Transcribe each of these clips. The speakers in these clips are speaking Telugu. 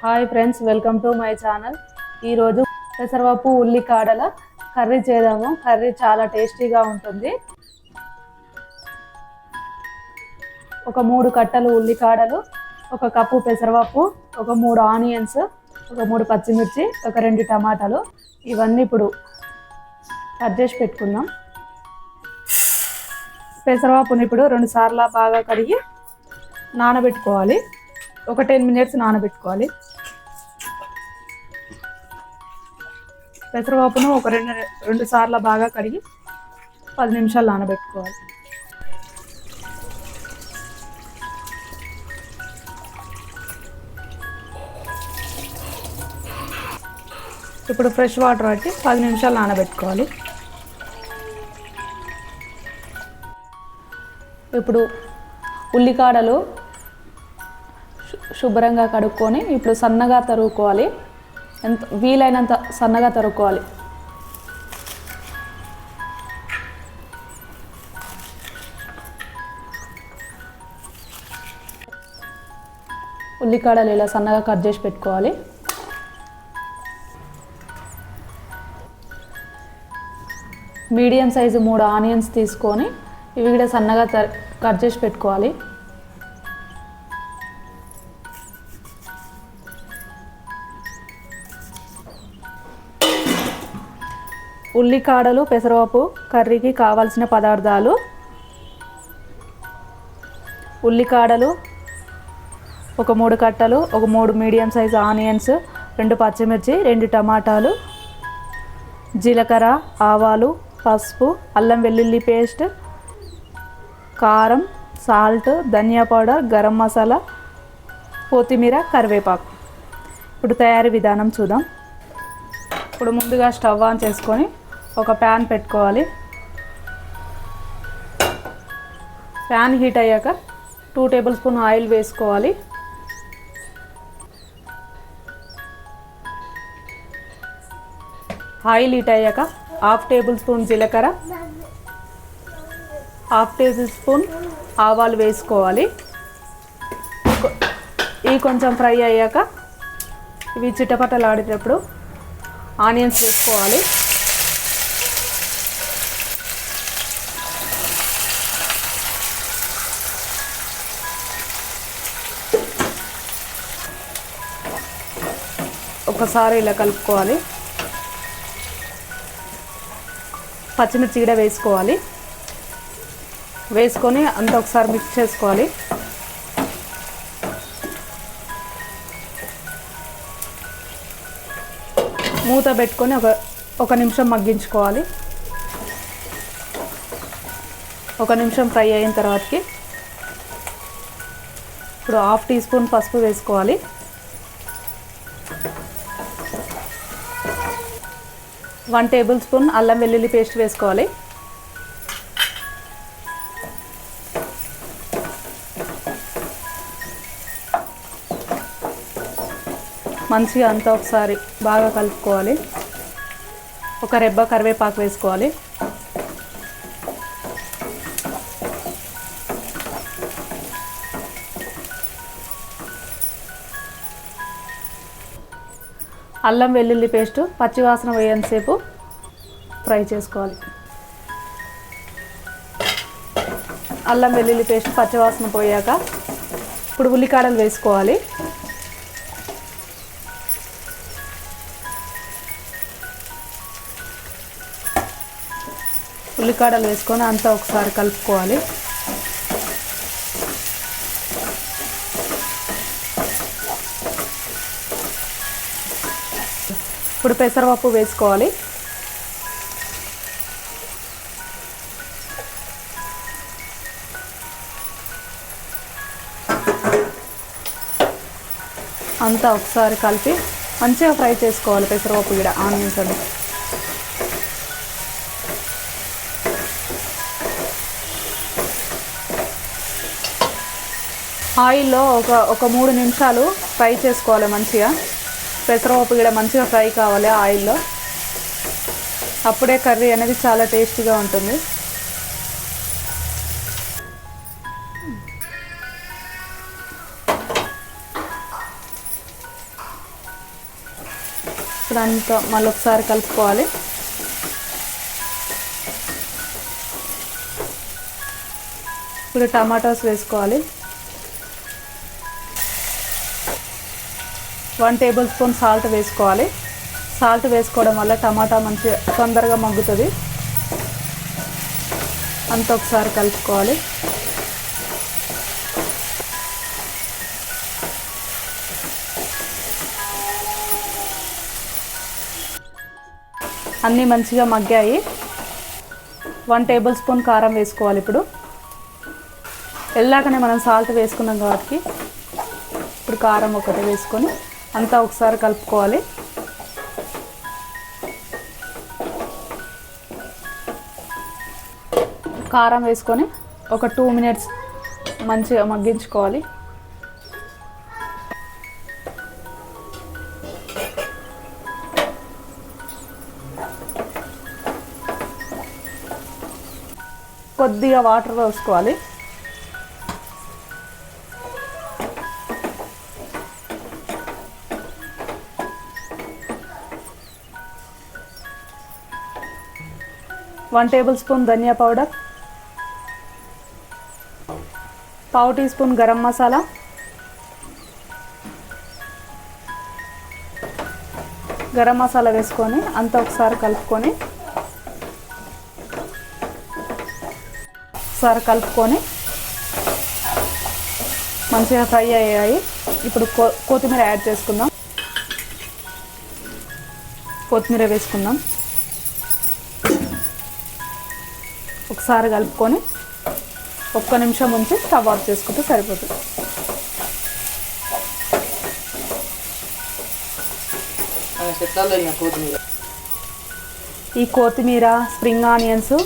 Hi friends, welcome to my channel. ఈరోజు పెసరపప్పు ఉల్లికాడల కర్రీ చేద్దాము. కర్రీ చాలా టేస్టీగా ఉంటుంది. ఒక 3 కట్టలు ఉల్లికాడలు, ఒక కప్పు పెసరపప్పు, ఒక 3 ఆనియన్స్, ఒక 3 పచ్చిమిర్చి, ఒక 2 టమాటాలు, ఇవన్నీ ఇప్పుడు కట్ చేసి పెట్టుకుందాం. పెసరపప్పుని ఇప్పుడు 2 సార్లు బాగా కడిగి నానబెట్టుకోవాలి. ఒక 10 మినిట్స్ నానబెట్టుకోవాలి. పెసరపప్పును ఒక రెండు సార్లు బాగా కడిగి 10 నిమిషాలు నానబెట్టుకోవాలి. ఇప్పుడు ఫ్రెష్ వాటర్ పట్టి 10 నిమిషాలు నానబెట్టుకోవాలి. ఇప్పుడు ఉల్లికాడలు శుభ్రంగా కడుక్కొని ఇప్పుడు సన్నగా తరుక్కోవాలి. వీలైనంత సన్నగా తరుక్కోవాలి. ఉల్లికాడలు ఇలా సన్నగా కట్ చేసి పెట్టుకోవాలి. మీడియం సైజు 3 ఆనియన్స్ తీసుకొని ఇవి కూడా సన్నగా కట్ చేసి పెట్టుకోవాలి. ఉల్లికాడలు పెసరపప్పు కర్రీకి కావాల్సిన పదార్థాలు: ఉల్లికాడలు ఒక 3 కట్టలు, ఒక 3 మీడియం సైజు ఆనియన్స్, 2 పచ్చిమిర్చి, 2 టమాటాలు, జీలకర్ర, ఆవాలు, పసుపు, అల్లం వెల్లుల్లి పేస్ట్, కారం, సాల్ట్, ధనియా పౌడర్, గరం మసాలా, కొత్తిమీర, కరివేపాకు. ఇప్పుడు తయారీ విధానం చూద్దాం. ఇప్పుడు ముందుగా స్టవ్ ఆన్ చేసుకొని ఒక ప్యాన్ పెట్టుకోవాలి. ప్యాన్ హీట్ అయ్యాక 2 టేబుల్ స్పూన్ ఆయిల్ వేసుకోవాలి. ఆయిల్ హీట్ అయ్యాక 1/2 టేబుల్ స్పూన్ జీలకర్ర, 1/2 టేబుల్ స్పూన్ ఆవాలు వేసుకోవాలి. ఇవి కొంచెం ఫ్రై అయ్యాక ఇవి చిటపటలాడేటప్పుడు ఆనియన్స్ వేసుకోవాలి. ఒకసారి ఇలా కలుపుకోవాలి. పచ్చిమిర్చి కూడా వేసుకోవాలి. వేసుకొని అంతా ఒకసారి మిక్స్ చేసుకోవాలి. మూత పెట్టుకొని ఒక నిమిషం మగ్గించుకోవాలి. ఒక నిమిషం ఫ్రై అయిన తర్వాతకి ఇప్పుడు 1/2 టీ స్పూన్ పసుపు వేసుకోవాలి. 1 టేబుల్ స్పూన్ అల్లం వెల్లుల్లి పేస్ట్ వేసుకోవాలి. మంచిగా అంతా ఒకసారి బాగా కలుపుకోవాలి. ఒక రెబ్బ కరివేపాకు వేసుకోవాలి. అల్లం వెల్లుల్లి పేస్ట్ పచ్చివాసన పోయేంతసేపు ఫ్రై చేసుకోవాలి. అల్లం వెల్లుల్లి పేస్ట్ పచ్చివాసన పోయాక ఇప్పుడు ఉల్లికాడలు వేసుకోవాలి. ఉల్లికాడలు వేసుకొని అంతా ఒకసారి కలుపుకోవాలి. ఇప్పుడు పెసరపప్పు వేసుకోవాలి. అంతా ఒకసారి కలిపి మంచిగా ఫ్రై చేసుకోవాలి. పెసరపప్పు కూడా ఆనియన్స్ అది ఆయిల్లో ఒక 3 నిమిషాలు ఫ్రై చేసుకోవాలి. మంచిగా పెసరపప్పు కూడా మంచిగా ఫ్రై కావాలి ఆయిల్లో. అప్పుడే కర్రీ అనేది చాలా టేస్టీగా ఉంటుంది. ఇప్పుడు అంతా మళ్ళీ ఒకసారి కలుపుకోవాలి. ఇప్పుడు టమాటోస్ వేసుకోవాలి. 1 టేబుల్ స్పూన్ సాల్ట్ వేసుకోవాలి. సాల్ట్ వేసుకోవడం వల్ల టమాటా మంచిగా తొందరగా మగ్గుతుంది. అంతా ఒకసారి కలుపుకోవాలి. అన్నీ మంచిగా మగ్గాయి. 1 టేబుల్ స్పూన్ కారం వేసుకోవాలి. ఎల్లాకనే మనం సాల్ట్ వేసుకున్నాం కాబట్టి ఇప్పుడు కారం ఒకటి వేసుకొని అంతా ఒకసారి కలుపుకోవాలి. కారం వేసుకొని ఒక 2 మినిట్స్ మంచిగా మగ్గించుకోవాలి. కొద్దిగా వాటర్ వేసుకోవాలి. వన్ టేబుల్ స్పూన్ ధనియా powder, 1/2 teaspoon garam masala, garam masala వేసుకొని అంతా ఒకసారి కలుపుకొని మంచిగా ఫ్రై అయ్యాయి. ఇప్పుడు కొత్తిమీర యాడ్ చేసుకుందాం. కొత్తిమీర వేసుకుందాం. ఒకసారి కలుపుకొని 1 నిమిషం ఉంచి స్టవ్ ఆఫ్ చేసుకుంటే సరిపోతుంది. ఈ కొత్తిమీర, స్ప్రింగ్ ఆనియన్స్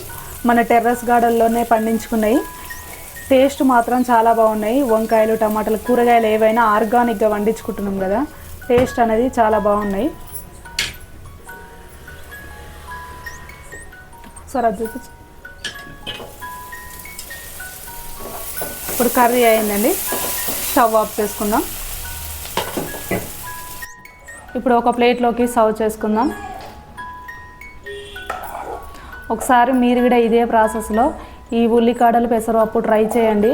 మన టెర్రస్ గార్డెన్లోనే పండించుకున్నాయి. టేస్ట్ మాత్రం చాలా బాగున్నాయి. వంకాయలు, టమాటాలు, కూరగాయలు ఏవైనా ఆర్గానిక్గా పండించుకుంటున్నాం కదా, టేస్ట్ అనేది చాలా బాగున్నాయి. సరే అది చూపించు. ఇప్పుడు కర్రీ అయిందండి. స్టవ్ ఆఫ్ చేసుకుందాం. ఇప్పుడు ఒక ప్లేట్లోకి సర్వ్ చేసుకుందాం. ఒకసారి మీరు కూడా ఇదే ప్రాసెస్లో ఈ ఉల్లికాడలు పెసరపప్పు ట్రై చేయండి.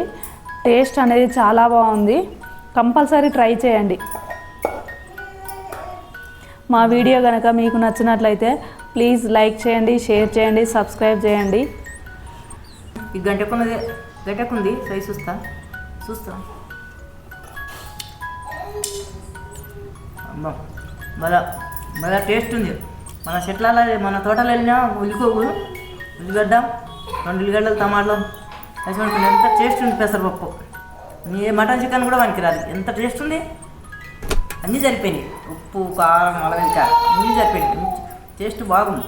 టేస్ట్ అనేది చాలా బాగుంది. కంపల్సరీ ట్రై చేయండి. మా వీడియో కనుక మీకు నచ్చినట్లయితే ప్లీజ్ లైక్ చేయండి, షేర్ చేయండి, సబ్స్క్రైబ్ చేయండి. ఈ గంటకుంది ఫ్రై చూస్తా అమ్మ మళ్ళా టేస్ట్ ఉంది. మన చెట్లలో మన తోటలో వెళ్ళినా ఉల్లిగడ్డ 2 ఉల్లిగడ్డలు, టమాటాలు వేసి ఉంటుంది. ఎంత టేస్ట్ ఉంది పెసరపప్పు. మటన్, చికెన్ కూడా పనికిరాదు. ఎంత టేస్ట్ ఉంది. అన్నీ సరిపోయినాయి. ఉప్పు, కారం, అల్లం, అన్నీ సరిపోయినాయి. టేస్ట్ బాగుంది.